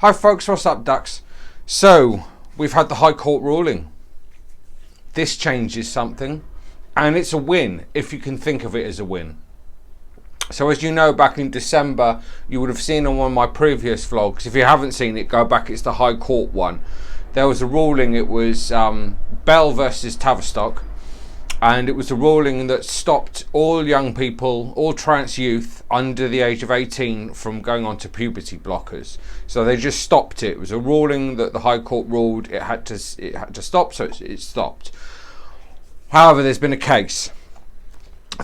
Hi folks, what's up ducks? So, we've had the High Court ruling. This changes something, and it's a win, if you can think of it as a win. So as you know, back in December, you would have seen on one of my previous vlogs, if you haven't seen it, go back, it's the High Court one. There was a ruling, it was Bell versus Tavistock, and it was a ruling that stopped all young people, all trans youth under the age of 18 from going on to puberty blockers. So they just stopped it. It was a ruling that the High Court ruled it had to stop, so it stopped. However, there's been a case.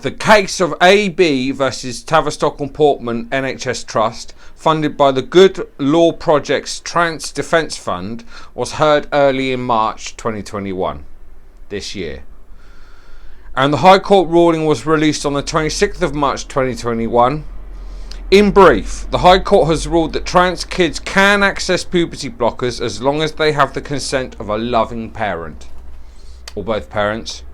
The case of AB versus Tavistock and Portman NHS Trust, funded by the Good Law Project's Trans Defence Fund, was heard early in March 2021, this year. And the High Court ruling was released on the 26th of March 2021. In brief, the High Court has ruled that trans kids can access puberty blockers as long as they have the consent of a loving parent, or both parents.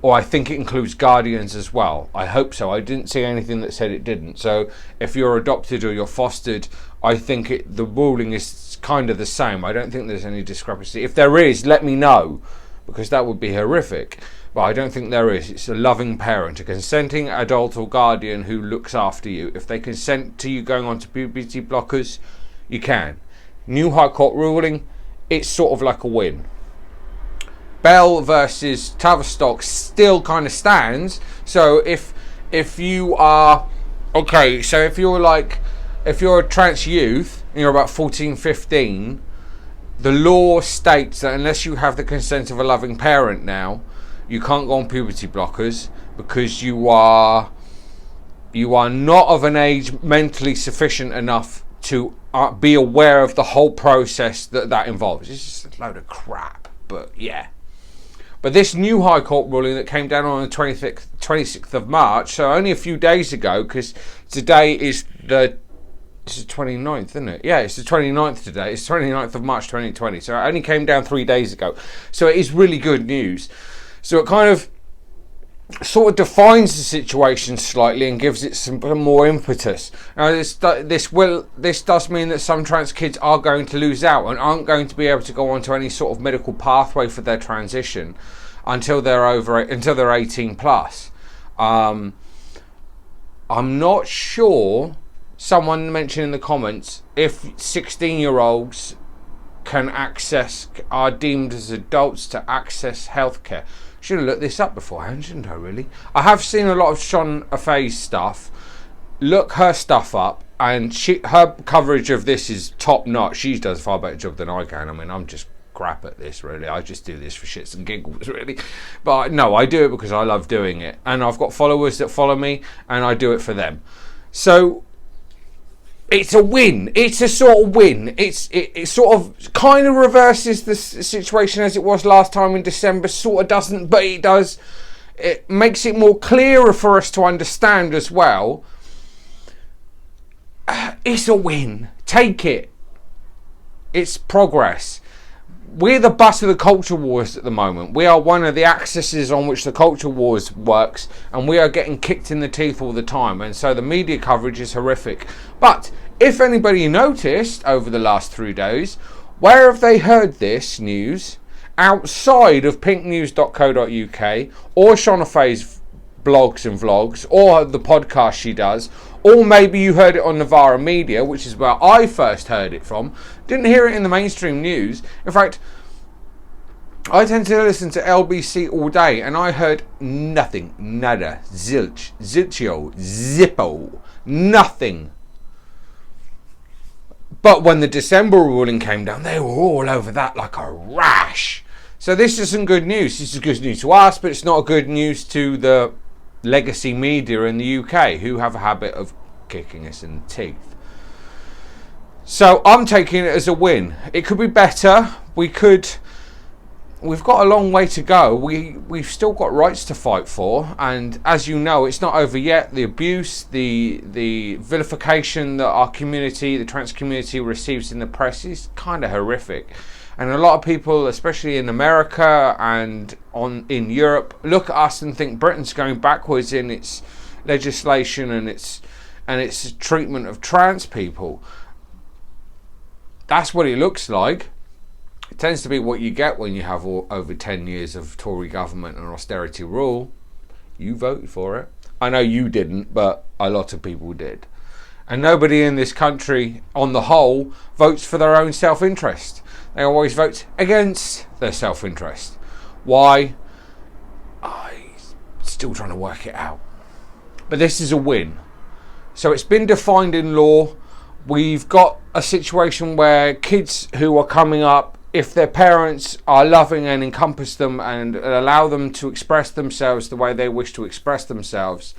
Or I think it includes guardians as well. I hope so. I didn't see anything that said it didn't. So if you're adopted or you're fostered, I think the ruling is kind of the same. I don't think there's any discrepancy. If there is, let me know, because that would be horrific. But I don't think there is. It's a loving parent, a consenting adult or guardian who looks after you. If they consent to you going on to puberty blockers, you can. New High Court ruling, it's sort of like a win. Bell versus Tavistock still kind of stands. So if you are okay, so if you're a trans youth and you're about 14, 15, the law states that unless you have the consent of a loving parent now, you can't go on puberty blockers because you are not of an age mentally sufficient enough to be aware of the whole process that involves. It's just a load of crap, but yeah. But this new High Court ruling that came down on the 26th of March, so only a few days ago, because today is the 29th, isn't it? Yeah, it's the 29th today. It's 29th of March 2020, so it only came down 3 days ago. So it is really good news. So it kind of sort of defines the situation slightly and gives it some more impetus. Now this does mean that some trans kids are going to lose out and aren't going to be able to go on to any sort of medical pathway for their transition until they're 18 plus. I'm not sure. Someone mentioned in the comments if 16-year-olds are deemed as adults to access healthcare. Should have looked this up beforehand, shouldn't I, really? I have seen a lot of Sean Afe's stuff. Look her stuff up, and her coverage of this is top notch. She does a far better job than I can. I mean, I'm just crap at this, really. I just do this for shits and giggles, really. But no, I do it because I love doing it. And I've got followers that follow me, and I do it for them. So it's a win. It's a sort of win. It sort of kind of reverses the situation as it was last time in December. Sort of doesn't, but it does. It makes it more clearer for us to understand as well. It's a win. Take it. It's progress. We're the butt of the culture wars at the moment. We are one of the axes on which the culture wars works, and we are getting kicked in the teeth all the time, and so the media coverage is horrific. But if anybody noticed over the last 3 days, where have they heard this news outside of pinknews.co.uk or Sean Afe's blogs and vlogs or the podcast she does, or maybe you heard it on Novara Media, which is where I first heard it from. Didn't hear it in the mainstream news. In fact, I tend to listen to LBC all day, and I heard nothing, nada, zilch, zilchio, zippo, nothing. But when the December ruling came down, they were all over that like a rash. So this isn't good news. This is good news to us, but it's not good news to the legacy media in the UK, who have a habit of kicking us in the teeth. So I'm taking it as a win. It could be better. We've got a long way to go. We've still got rights to fight for, and as you know, it's not over yet. The abuse, the vilification that our community, the trans community, receives in the press is kind of horrific. And a lot of people, especially in America and in Europe, look at us and think Britain's going backwards in its legislation and its treatment of trans people. that's what it looks like. It tends to be what you get when you have over 10 years of Tory government and austerity rule. You voted for it. I know you didn't, but a lot of people did. And nobody in this country, on the whole, votes for their own self-interest. They always vote against their self-interest. Why? I'm still trying to work it out. But this is a win. So it's been defined in law. We've got a situation where kids who are coming up, if their parents are loving and encompass them and allow them to express themselves the way they wish to express themselves,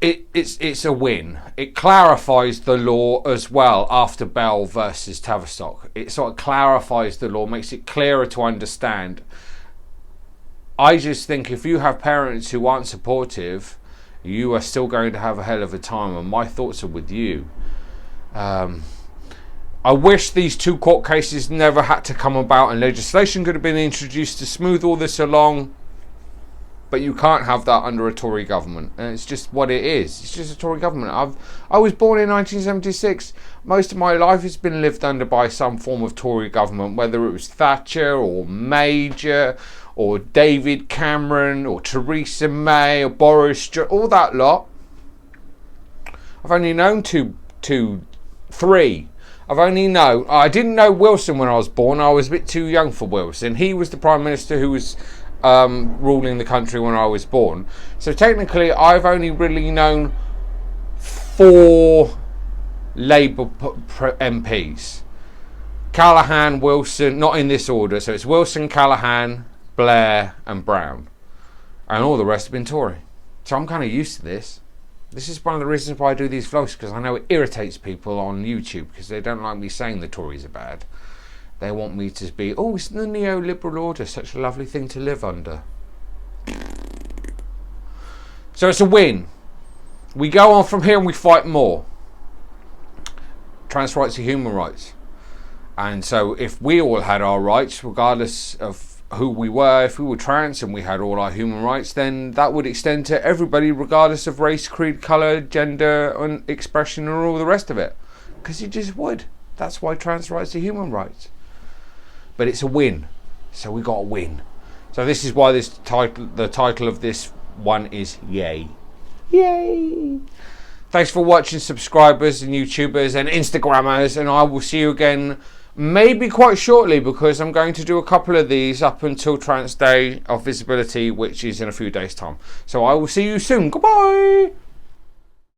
it's a win. It clarifies the law as well after Bell versus Tavistock. It sort of clarifies the law, makes it clearer to understand. I just think if you have parents who aren't supportive, you are still going to have a hell of a time, and my thoughts are with you. I wish these two court cases never had to come about and legislation could have been introduced to smooth all this along, but you can't have that under a Tory government, and it's just what it is. It's just a Tory government. I was born in 1976. Most of my life has been lived under by some form of Tory government, whether it was Thatcher or Major or David Cameron or Theresa May or Boris Johnson, all that lot. I've only known three. I didn't know Wilson when I was born. I was a bit too young for Wilson. He was the Prime Minister who was ruling the country when I was born. So technically, I've only really known 4 Labour MPs. Callaghan, Wilson, not in this order. So it's Wilson, Callaghan, Blair and Brown. And all the rest have been Tory. So I'm kind of used to this. This is one of the reasons why I do these vlogs, because I know it irritates people on YouTube because they don't like me saying the Tories are bad. They want me to be, oh, isn't the neoliberal order such a lovely thing to live under? So it's a win. We go on from here and we fight more. Trans rights are human rights. And so if we all had our rights, regardless of who we were, if we were trans and we had all our human rights, then that would extend to everybody regardless of race, creed, colour, gender and expression and all the rest of it, because it just would. That's why trans rights are human rights. But it's a win, so we got a win. So this is why the title of this one is Yay. Yay. Thanks for watching, subscribers and YouTubers and Instagrammers, and I will see you again maybe quite shortly, because I'm going to do a couple of these up until Trans Day of Visibility, which is in a few days' time. So I will see you soon. Goodbye.